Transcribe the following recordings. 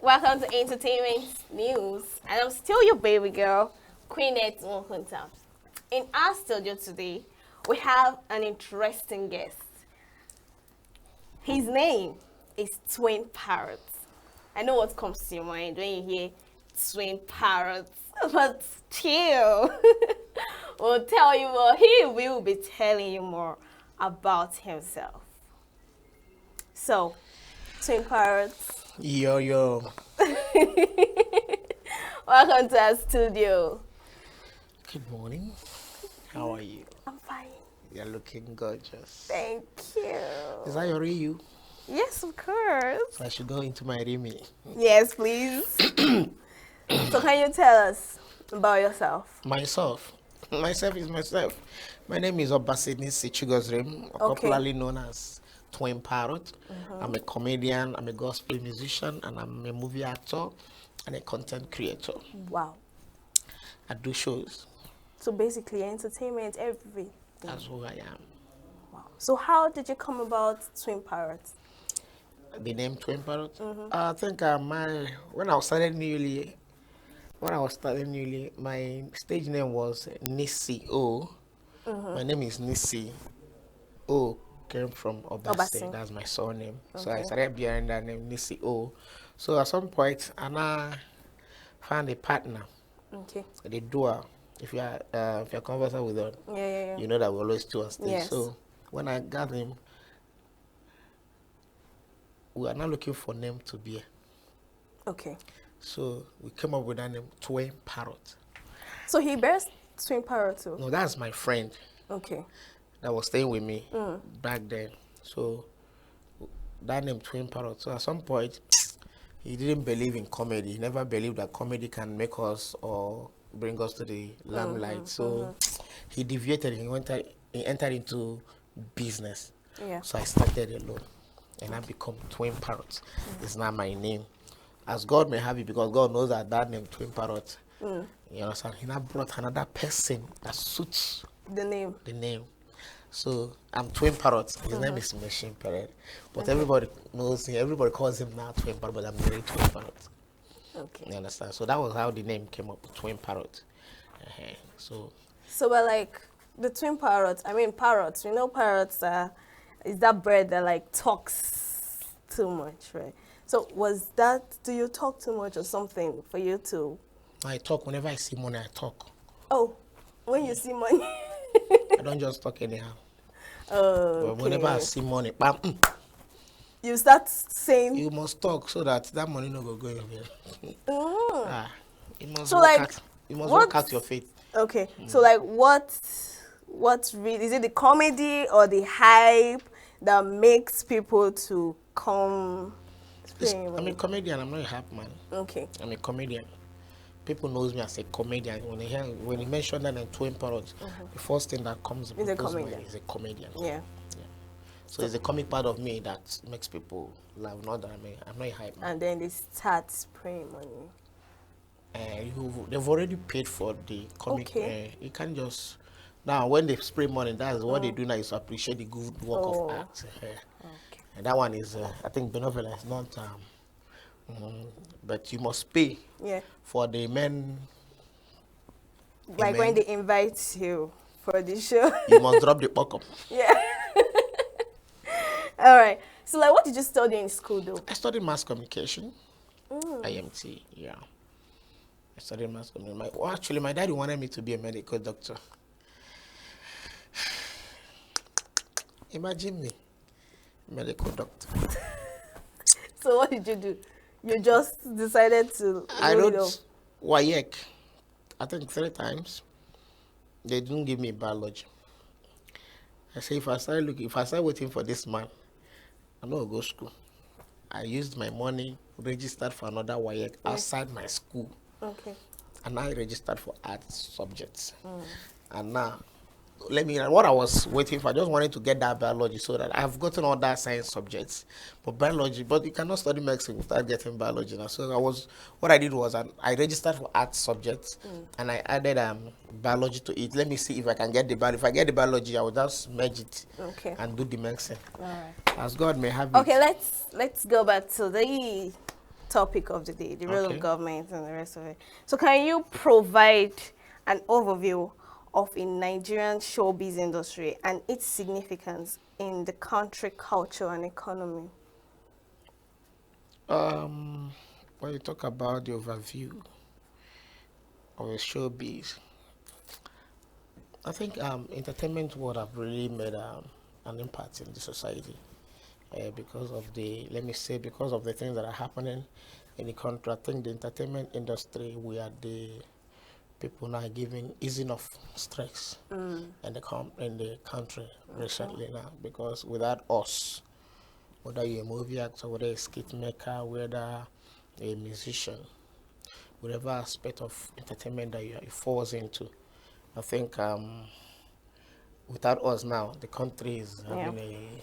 Welcome to Entertainment News. And I'm still your baby girl, Queenette Hunter. In our studio today, we have an interesting guest. His name is Twin Parrots. I know what comes to your mind when you hear Twin Parrots, but chill. We'll tell you more. He will be telling you more about himself. So, Twin Parrots. Yo. Welcome to our studio. Good morning. How are you? I'm fine. You're looking gorgeous. Thank you. Is that your real you? Yes, of course. So I should go into my Remy. Yes, please. So can you tell us about yourself? Myself is myself. My name is Obasidni Sichugozrim, popularly known as Twin Parrot. I'm a comedian, I'm a gospel musician, and I'm a movie actor and a content creator. Wow. I do shows. So basically entertainment, everything. That's who I am. Wow. So how did you come about Twin Parrots? The name Twin Parrot? I think when I was starting newly, my stage name was Nisi O. My name is Nisi O. Came from Obase. That's my surname. Okay. So I started bearing that name, Nisi O. So at some point, I found a partner. Okay. The duo. If you're conversing with them, you know that we always do on stage. Yes. So when I got him, we are now looking for name to bear. Okay. So we came up with that name, Twin Parrot. So he bears Twin Parrot too? No, that's my friend. Okay. That was staying with me back then. So that name Twin Parrot. So at some point, he didn't believe in comedy. He never believed that comedy can make us or bring us to the limelight. So he deviated. He entered into business. Yeah. So I started alone, and I become Twin Parrot. It's not my name, as God may have it, because God knows that name Twin Parrot. You understand? He now brought another person that suits the name. So I'm Twin Parrot. His name is Machine Parrot. But everybody knows him. Everybody calls him now Twin Parrot, but I'm really Twin Parrot. Okay. You understand? So that was how the name came up, Twin Parrot. So we're like the Twin Parrots. I mean parrots. We know parrots is that bird that like talks too much, right? So do you talk too much or something for you to? I talk whenever I see money. I talk. Oh, when you see money. I don't just talk anyhow. Oh. But whenever I see money, bam, you start saying. You must talk so that money no go anywhere. You must work out your faith. Okay. So like what's really, is it the comedy or the hype that makes people to come? I'm a comedian. I'm not a hype man. Okay. I'm a comedian. People knows me as a comedian. When you mention that in Twin Parrots, the first thing that comes to people's mind is a comedian. Yeah. So it's a comic part of me that makes people laugh. Not that I'm not a hype man. And then they start spraying money. They've already paid for the comic. Okay. You can't just now when they spray money. That's what they do now is to appreciate the good work of art. Okay. And that one is I think benevolence, not but you must pay for the men. Like when they invite you for the show. You must drop the buck. Yeah. All right. So like what did you study in school though? I studied mass communication. IMT, yeah. I studied mass communication. Actually, my daddy wanted me to be a medical doctor. Imagine me, medical doctor. So what did you do? You just decided to. I wrote WAEC, I think 3 times. They didn't give me biology. I said if I start waiting for this man, I'm not gonna go to school. I used my money, registered for another WAEC outside my school. Okay. And I registered for art subjects. And now what I was waiting for, I just wanted to get that biology so that I've gotten all that science subjects. But you cannot study medicine without getting biology now. So what I did was I registered for art subjects and I added biology to it. Let me see if I can get the biology. If I get the biology, I will just merge it and do the medicine. All right. As God may have it. Okay, let's go back to the topic of the day, the role Okay. of government and the rest of it. So can you provide an overview of a Nigerian showbiz industry and its significance in the country culture and economy? When you talk about the overview of a showbiz, I think entertainment would have really made an impact in the society because of the, let me say, because of the things that are happening in the country. I think the entertainment industry, we are the people now giving easing of stress in in the country recently now, because without us, whether you're a movie actor, whether a skit maker, whether a musician, whatever aspect of entertainment that you falls into, I think without us now, the country is Yeah. having a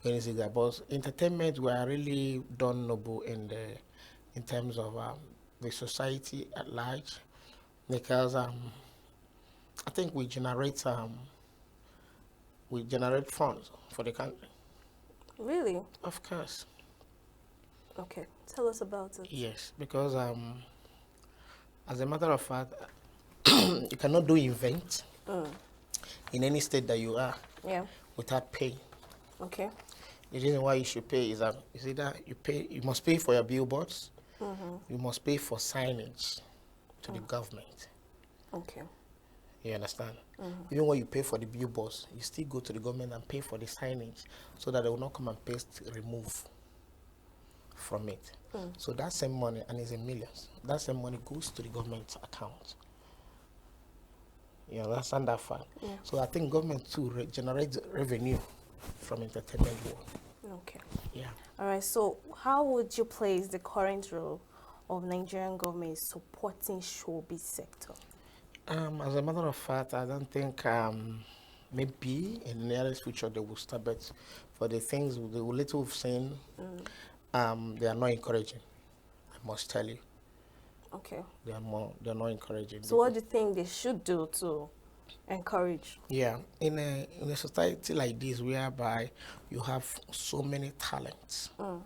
anything that. But entertainment, we are really done noble in terms of the society at large, because I think we generate funds for the country. Really? Of course, Okay. Tell us about it. yes, because as a matter of fact, you cannot do events in any state that you are Yeah. without pay. Okay. The reason why you should pay is either you must pay for your billboards, you must pay for signage to the government. Okay. You understand? Even when you pay for the billboards, you still go to the government and pay for the signage so that they will not come and paste remove from it. So that same money, and it's in millions, that same money goes to the government's account. You understand that fact? Yeah. So I think government too generates revenue from entertainment world. Okay. Yeah. All right. So how would you place the current role of Nigerian government supporting showbiz sector? As a matter of fact, I don't think maybe in the nearest future they will start, but for the things, the little we've seen, they are not encouraging. I must tell you, Okay. they're not encouraging. So what do you think they should do to encourage? Yeah, in a society like this, whereby you have so many talents, I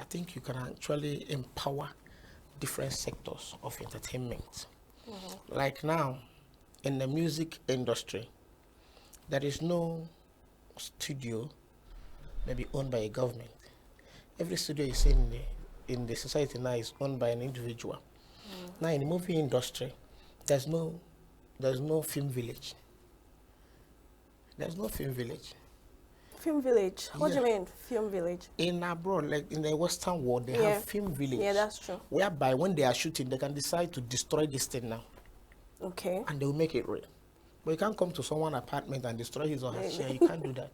think you can actually empower different sectors of entertainment. Like now, in the music industry, there is no studio maybe owned by a government. Every studio you see in the society now is owned by an individual. Now in the movie industry, there's no film village. There's no film village. Film village. What do you Yeah. mean, film village? In abroad, like in the Western world, they Yeah. have film village. Yeah, that's true. Whereby when they are shooting, they can decide to destroy this thing now, Okay. and they will make it real. But you can't come to someone's apartment and destroy his or her chair. You can't do that.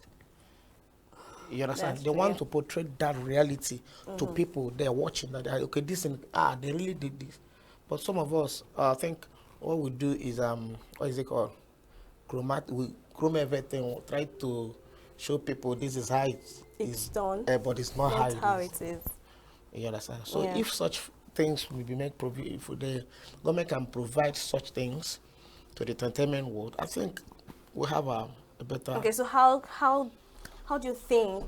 You understand? That's They true, want yeah. to portray that reality to people they're watching. That okay, this thing, they really did this. But some of us, I think, what we do is what is it called? We chrome everything. We try to show people this is how it It's is done. but it's not Not how how it is. it is. You understand? So Yeah. if such things will be made, if the government can provide such things to the entertainment world, I think we have a better. Okay, so how do you think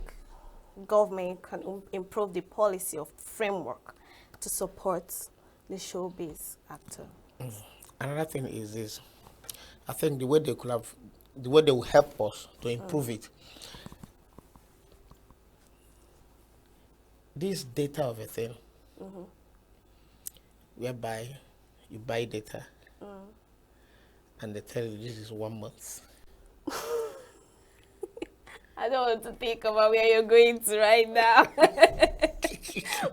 government can improve the policy of framework to support the showbiz actor? Another thing is this. I think the way they will help us to improve it. This data of a thing, whereby you buy data, and they tell you this is 1 month. I don't want to think about where you're going to right now.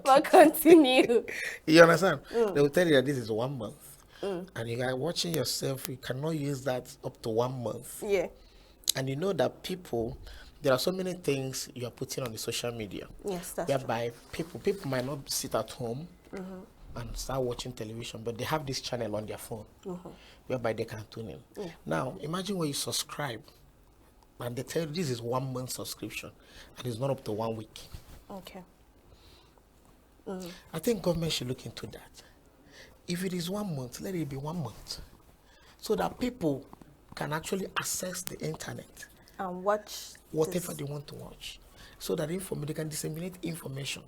But continue. You understand? They will tell you that this is 1 month. And you are watching yourself, you cannot use that up to 1 month. Yeah. And you know that there are so many things you are putting on the social media. Yes, that's true. Whereby people might not sit at home and start watching television, but they have this channel on their phone whereby they can tune in. Yeah. Now, imagine when you subscribe and they tell you this is 1 month subscription and it's not up to 1 week. Okay. I think government should look into that. If it is 1 month, let it be 1 month, so that people can actually access the internet, And watch whatever this. they want to watch. so that they can disseminate information.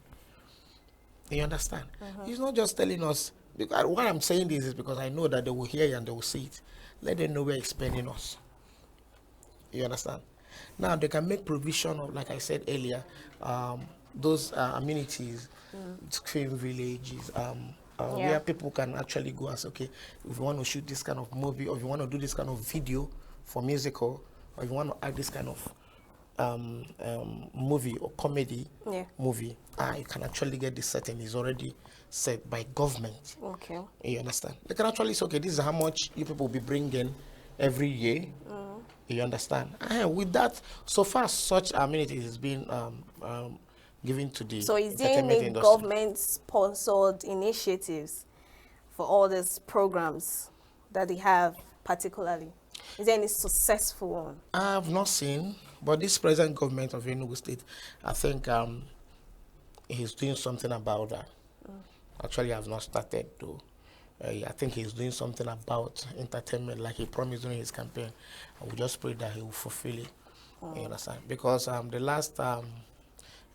You understand? He's not just telling us, because why I'm saying this is because I know that they will hear it and they will see it. Let them know where it's spending us. You understand? Now they can make provision of, like I said earlier, those amenities, screen villages, where people can actually go and say, okay, if you want to shoot this kind of movie, or if you want to do this kind of video for musical, or if you want to add this kind of movie or comedy movie, you can actually get this setting. Is already set by government. Okay. You understand? They can actually say, okay, this is how much you people will be bringing every year. You understand? And with that, so far, such amenities is being given to the So is there entertainment any industry. government-sponsored initiatives for all these programs that they have particularly? Is there any successful one? I have not seen, but this present government of Enugu State, I think he's doing something about that. Actually, I have not started to. I think he's doing something about entertainment, like he promised during his campaign. I will just pray that he will fulfill it. You understand? Because the last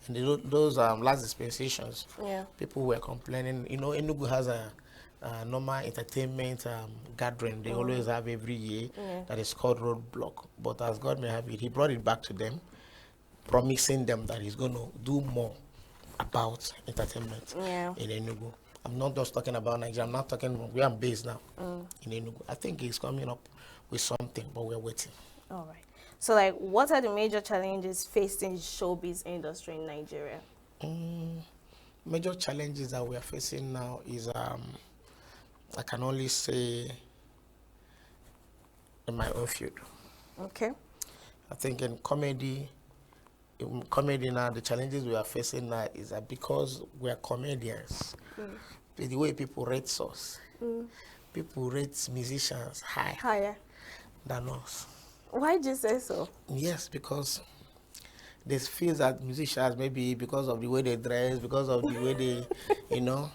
those last dispensations, people were complaining. You know, Enugu has a normal entertainment gathering they always have every year that is called Roadblock. But as God may have it, he brought it back to them, promising them that he's going to do more about entertainment in Enugu. I'm not just talking about Nigeria. I'm not talking about where I'm based now in Enugu. I think he's coming up with something, but we're waiting. All right. So, like, what are the major challenges faced in showbiz industry in Nigeria? Major challenges that we are facing now is, I can only say, in my own field. Okay. I think in comedy now, the challenges we are facing now is that because we are comedians, the way people rate us, people rate musicians higher than us. Why do you say so? Yes, because they feel that musicians, maybe because of the way they dress, because of the way they, you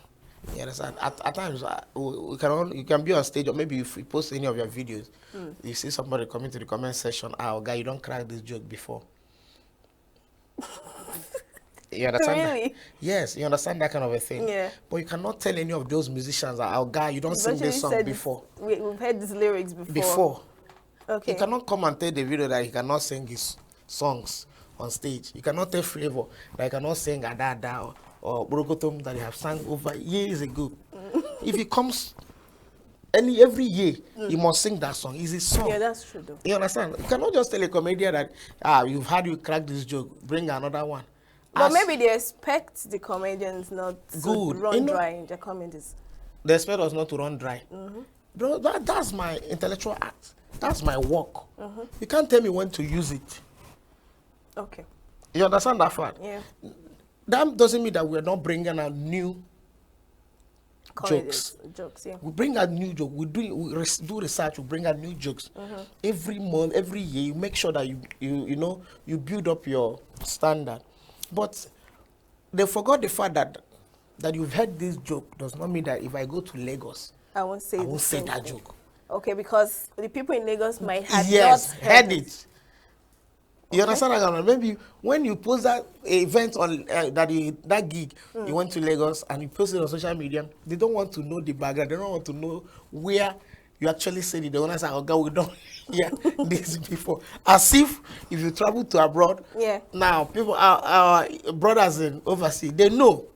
understand? At times, you can be on stage, or maybe if you post any of your videos, you see somebody coming to the comment section, guy, you don't crack this joke before. You understand? Really? That? Yes, you understand that kind of a thing. Yeah. But you cannot tell any of those musicians that, guy, you don't sing this song before. We've heard these lyrics before. Okay. You cannot come and tell the video that he cannot sing his songs on stage. You cannot tell Flavor that he cannot sing Adada or Brokotom that he have sung over years ago. If he comes every year, he must sing that song. It's his song. Yeah, that's true though. You understand? You cannot just tell a comedian that you've had you crack this joke, bring another one. But maybe they expect the comedians not to run dry in their comedies. They expect us not to run dry. Bro, that's my intellectual act. That's my work. You can't tell me when to use it. Okay. You understand that fact? Yeah. That doesn't mean that we're not bringing out new jokes. Yeah. We bring out new jokes. We do research. We bring out new jokes every month, every year. You make sure that you build up your standard. But they forgot the fact that you've heard this joke does not mean that if I go to Lagos, I won't say that joke. Okay, because the people in Lagos might have not heard it. You understand that? Maybe when you post that event on that gig, you went to Lagos and you post it on social media, they don't want to know the background. They don't want to know where you actually said it. They want to say, "Oh God, we don't hear this before." As if you travel to abroad, now people, our brothers in overseas, they know.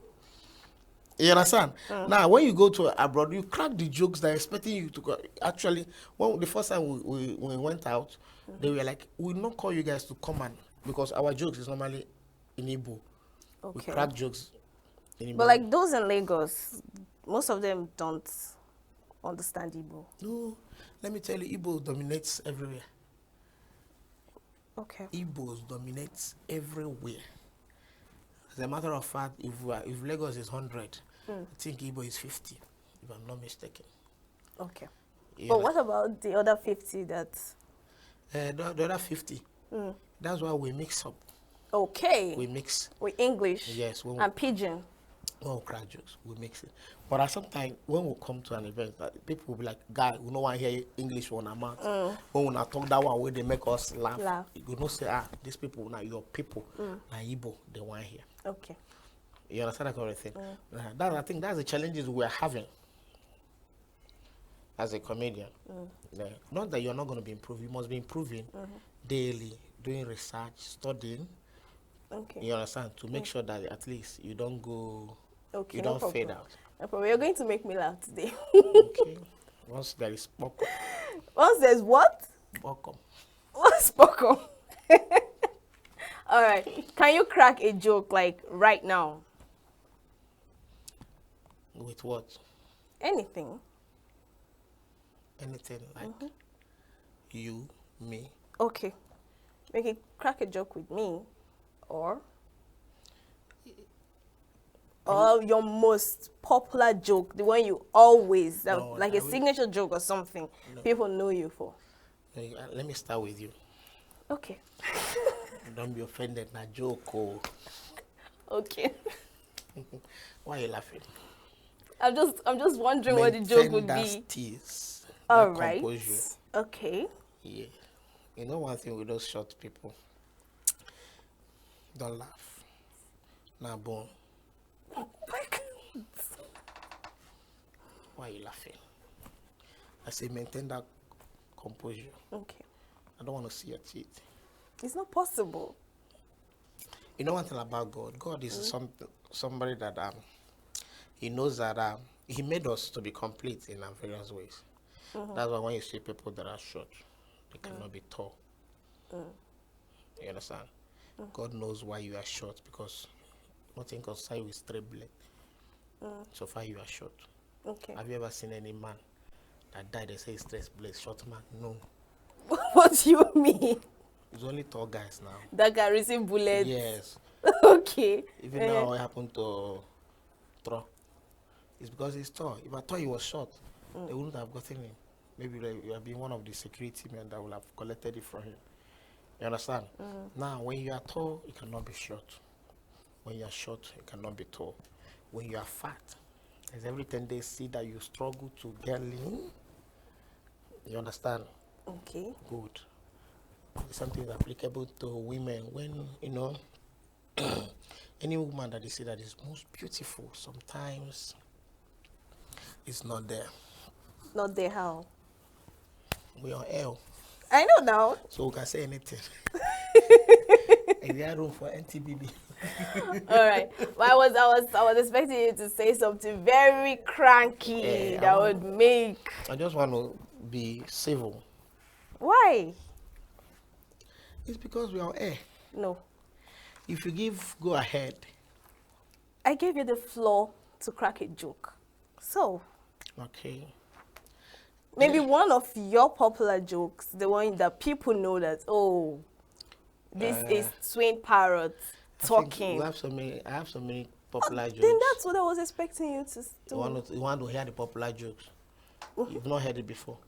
You understand? Now, when you go to abroad, you crack the jokes they're expecting you to go. Actually, the first time we went out, they were like, we'll not call you guys to come and, because our jokes is normally in Igbo. Okay. We crack jokes in Igbo. But like those in Lagos, most of them don't understand Igbo. No, let me tell you, Igbo dominates everywhere. Okay. Igbos dominates everywhere. As a matter of fact, if Lagos is 100, I think Igbo is 50, if I'm not mistaken. Okay. But what about the other 50 that... the other 50, that's why we mix up. Okay. We mix. With English. Yes. And Pidgin. when we crack jokes, we mix it. But at some time, when we come to an event, people will be like, guy, we don't want to hear English on our mouth. When we not talk that one way, they make us laugh. You don't say, these people, now your people, now Igbo, they want to hear. Okay. You understand that kind of thing? I think that's the challenges we're having as a comedian. Yeah. Not that you're not going to be improved, you must be improving daily, doing research, studying. Okay. You understand? To make sure that at least you don't go, okay, you no don't fade out. No problem. You're going to make me laugh today. Okay. Once there is Boko. Once there's what? Boko. What's Boko? All right. Can you crack a joke like right now? With what? Anything. Anything like you, me. Okay. Make it crack a joke with me, or your most popular joke, the one you always like a signature joke or something people know you for. Let me start with you. Okay. Don't be offended, na joke. Oh. Okay. Why are you laughing? I'm just wondering what the joke would be. Tease, all right. Composure. Okay. Yeah. You know one thing with those short people? Don't laugh. Nah, boom. Why are you laughing? I say maintain that composure. Okay. I don't want to see your teeth. It's not possible. You know one thing about God? God is somebody that he knows that he made us to be complete in various ways. That's why when you see people that are short, they cannot be tall. You understand? God knows why you are short, because nothing can say with straight blade. So far you are short. Okay. Have you ever seen any man that died? They say straight blade, short man? No. What do you mean? It's only tall guys now. That can receive bullets? Yes. Okay. Even now what happened to Tro? It's because he's tall. If I thought he was short, they wouldn't have gotten him. Maybe you have been one of the security men that will have collected it from him. You understand? Now, when you are tall, you cannot be short. When you are short, you cannot be tall. When you are fat, as every 10 days see that you struggle to get lean. You understand? Okay. Good. Something is applicable to women. When, you know, any woman that they see that is most beautiful, sometimes it's not there. Not there how? We are L. I know now. So we can say anything. Is there room for NTBB? All right. But I was expecting you to say something very cranky that would make. I just want to be civil. Why? It's because we are air. No. If you go ahead. I gave you the floor to crack a joke. So. Okay. Maybe one of your popular jokes, the one that people know that, oh, this is twin parrots talking. I have so many popular jokes. Then that's what I was expecting you to do. You want to hear the popular jokes? You've not heard it before.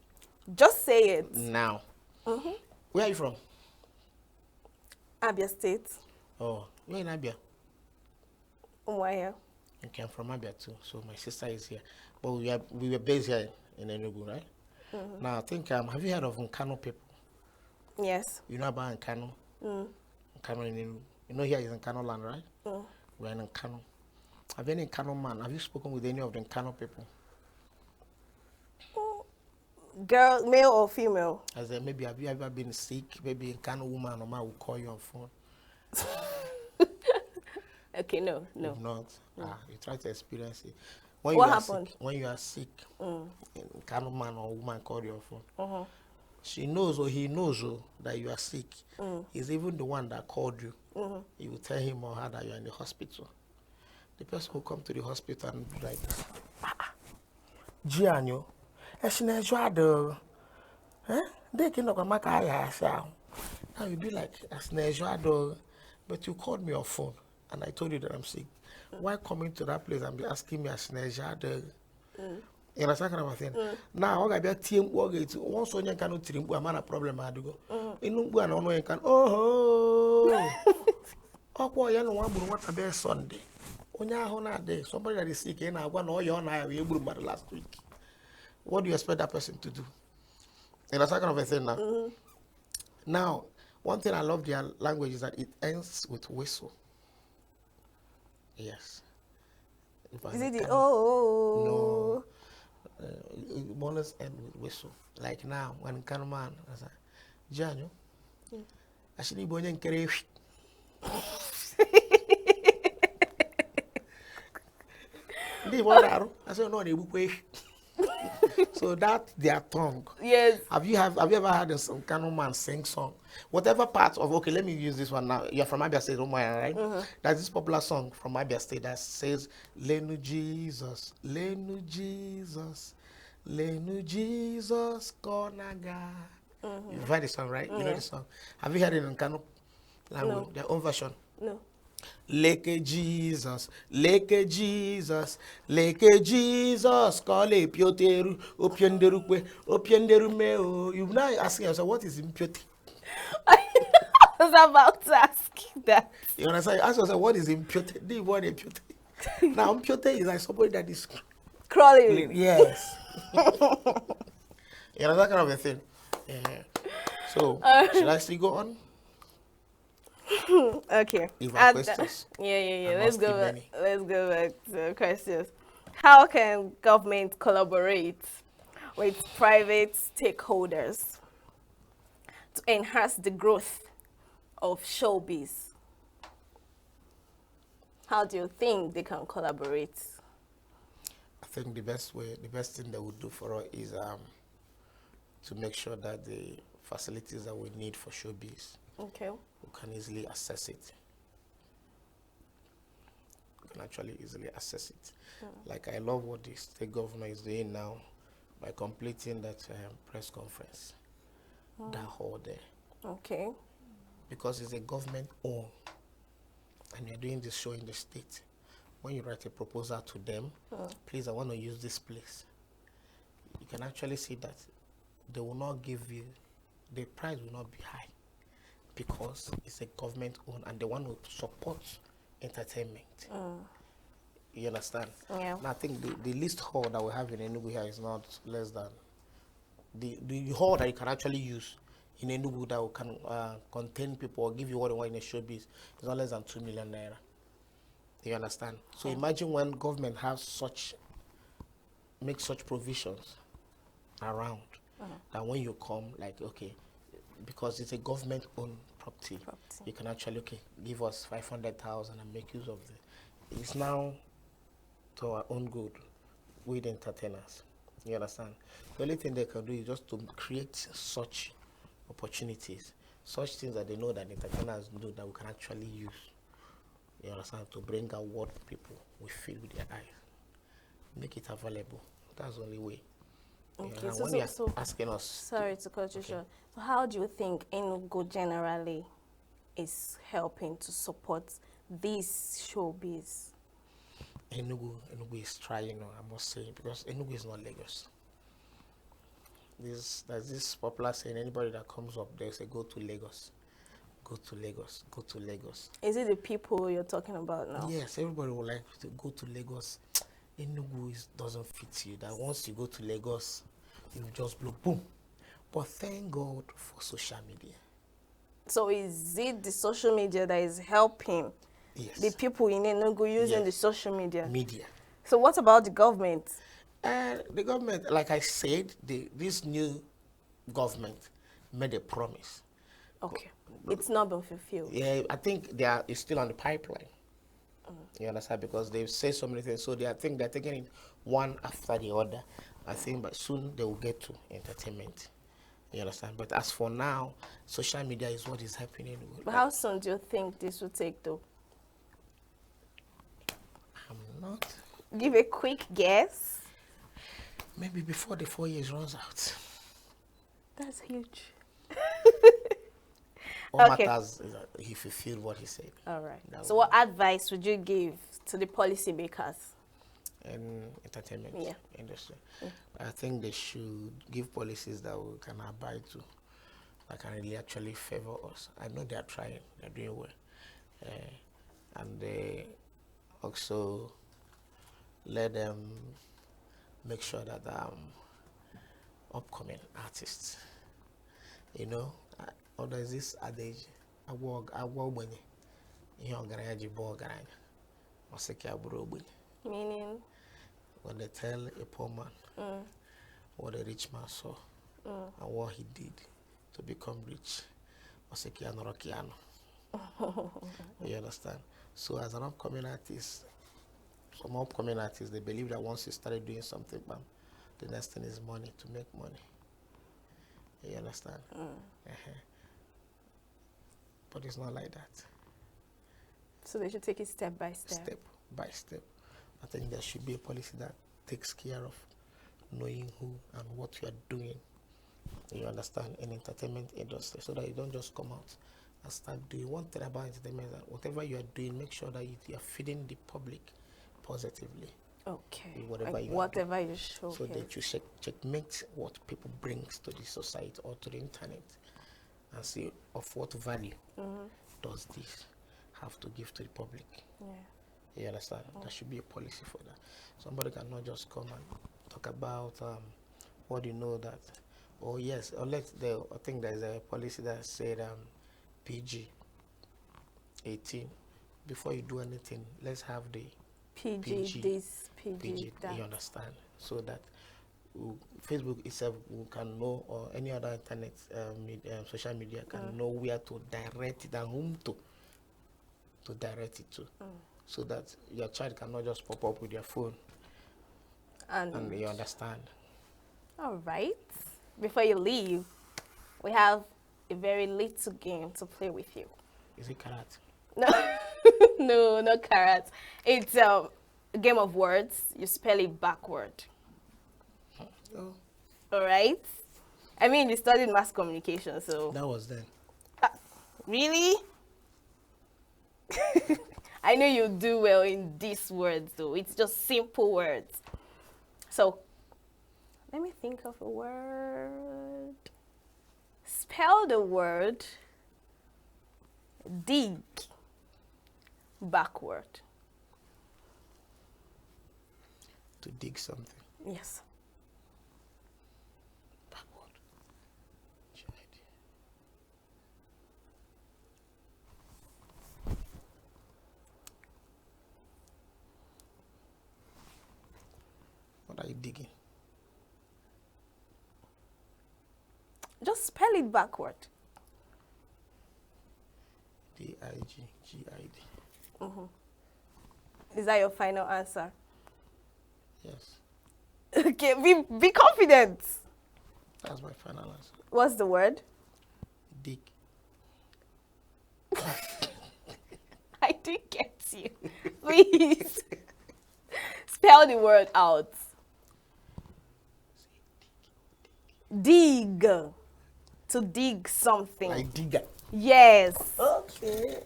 Just say it. Now. Where are you from? Abia State. Oh, you're in Abia? Why? Okay, I'm from Abia too. So my sister is here. But we were based here in Enugu, right? Now, I think, have you heard of Nkano people? Yes. You know about Nkano? Nkano in Enugu. You know here is Nkano land, right? We're in Nkano. Have any Nkano man? Have you spoken with any of the Nkano people? Girl, male or female? As maybe have you ever been sick? Maybe a Nkano woman or man will call you on phone. Okay, no. If not, you try to experience it. When what happened? When you are sick, Nkano man or woman call you on phone. She knows or he knows that you are sick. He's even the one that called you. You will tell him or her that you are in the hospital. The person who come to the hospital and be like, Gianni, they cannot make now you be like, but you called me on phone and I told you that I'm sick. Why coming to that place and be asking me you understand kind of thing? Now I got team work it once on you cannot team a man a problem I go. In no and on can oh boy, you know what about Sunday? Onye ahụ na there, somebody that is sick, and I want all your last week. What do you expect that person to do? And that's that kind of a thing now. Now, one thing I love their language is that it ends with whistle. Yes. Is it the oh? No. It more or less end with whistle. Like now, when Kanuman, I say, Janyo, actually, Bonnie and Kerry. I said, no, they will pay. So that's their tongue. Yes. Have you ever heard some Kano man sing song? Whatever part of, okay, let me use this one now. You're from Abia State, right? There's this popular song from Abia State that says, Lenu Jesus, Lenu Jesus, Lenu Jesus, Konaga. You've heard the song, right? You know the song. Have you heard it in Kano language? No. Their own version? No. Leke Jesus, Leke Jesus, Leke Jesus, call a pioteru, opienderu meo. You're now asking yourself, what is impiote? I was about to ask you that. You understand? Ask yourself, what is impiote? The word impiote. Now, impiote is like somebody that is Crawling. yes. You know, that kind of a thing. Yeah. So, should I still go on? Okay. If our questions. Yeah. Let's go back to the questions. How can government collaborate with private stakeholders to enhance the growth of showbiz? How do you think they can collaborate? I think the best thing they would do for us is to make sure that the facilities that we need for showbiz, Okay. we can easily access it. We can actually easily access it. Like I love what the state government is doing now by completing that press conference, that hall there, Okay. because it's a government owned, and you're doing this show in the state. When you write a proposal to them, please, I want to use this place. You can actually see that they will not give you, the price will not be high, because it's a government owned and they want to support entertainment. You understand? Yeah. And I think the least hall that we have in Enugu here is not less than the hall that you can actually use in Enugu that can contain people or give you what you want in a showbiz is not less than 2 million naira. You understand? So imagine when government has make such provisions around that when you come, like, okay, because it's a government owned property, you can actually, okay, give us 500,000 and make use of it. It's now to our own good with entertainers. You understand? The only thing they can do is just to create such opportunities, such things that they know that entertainers do that we can actually use. You understand? To bring out what people will feel with their eyes. Make it available. That's the only way. Okay, when you're asking us. Sorry to cut you short. So how do you think Enugu generally is helping to support this showbiz? Enugu is trying, I must say, because Enugu is not Lagos. There's this popular saying, anybody that comes up, they say, go to Lagos. Go to Lagos. Go to Lagos. Is it the people you're talking about now? Yes, everybody would like to go to Lagos. Enugu doesn't fit you. That once you go to Lagos, you just blow, boom. But thank God for social media. So is it the social media that is helping the people in Enugu using the social media? So what about the government? The government, like I said, this new government made a promise. Okay. It's not been fulfilled. Yeah, I think it's still on the pipeline. You understand? Because they've said so many things. So I think they're taking it one after the other. I think but soon they will get to entertainment. You understand? But as for now, social media is what is happening. But how soon do you think this will take, though? I'm not. Give a quick guess. Maybe before the 4 years runs out. That's huge. What matters is that he fulfilled what he said. All right. So what advice would you give to the policymakers? In entertainment industry. I think they should give policies that we can abide to, that can really actually favor us. I know they are trying, they're doing well. And also let them make sure that upcoming artists, you know, or there's this adage, I walk when you organize Meaning? when they tell a poor man what a rich man saw and what he did to become rich, you understand? So as an upcoming artist, some upcoming artists, they believe that once you started doing something, bam, the next thing is money, to make money. You understand? But it's not like that. So they should take it step by step. Step by step. I think there should be a policy that takes care of knowing who and what you are doing. You understand? In entertainment industry, so that you don't just come out and start doing one thing about entertainment. That whatever you are doing, make sure that you are feeding the public positively. Okay. Whatever like you whatever you show. so that you checkmate what people brings to the society or to the internet, and see of what value does this have to give to the public. Yeah. You understand? There should be a policy for that. Somebody cannot just come and talk about what you know that. Oh yes, or I think there's a policy that said PG 18. Before you do anything, let's have the PG this, PG that. You understand? So that Facebook itself can know, or any other internet social media can know where to direct it and whom to direct it to. So that your child cannot just pop up with your phone and you understand. All right. Before you leave, we have a very little game to play with you. Is it carrot? No, no, not carrot. It's a game of words. You spell it backward. Oh. All right. I mean, you studied mass communication, so. That was then. Really? I know you do well in these words, though. It's just simple words. So, let me think of a word. Spell the word dig backward. To dig something. Yes. Backward. What are you digging? Just spell it backward. D-I-G-G-I-D. Is that your final answer? Yes. Okay, be confident. That's my final answer. What's the word? Dig. I didn't get you. Please. Spell the word out. Dig. To dig something. Like digger. Yes. Okay.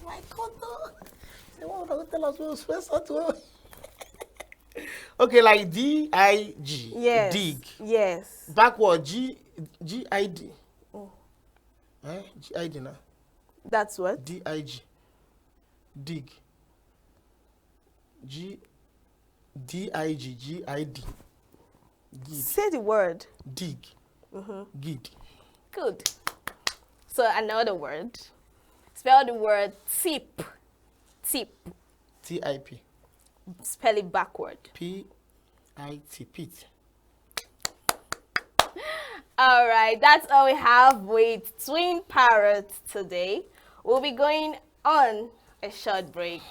My God, no. Tell us what supposed to. Okay, like D-I-G. Yes. Dig. Yes. Backward, G-I-D. Oh. G-I-D now. That's what? D-I-G. Dig. D-I-G. G-I-D. Gid. Say the word. Dig. Gid. Good. So another word. Spell the word tip. Tip. T-I-P. Spell it backward. P-I-T. Pit. All right, that's all we have with Twin Parrots today. We'll be going on a short break,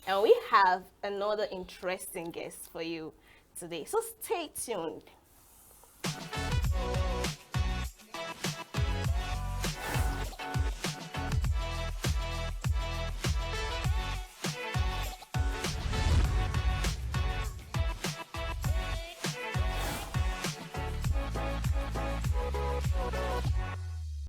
and we have another interesting guest for you today. So stay tuned.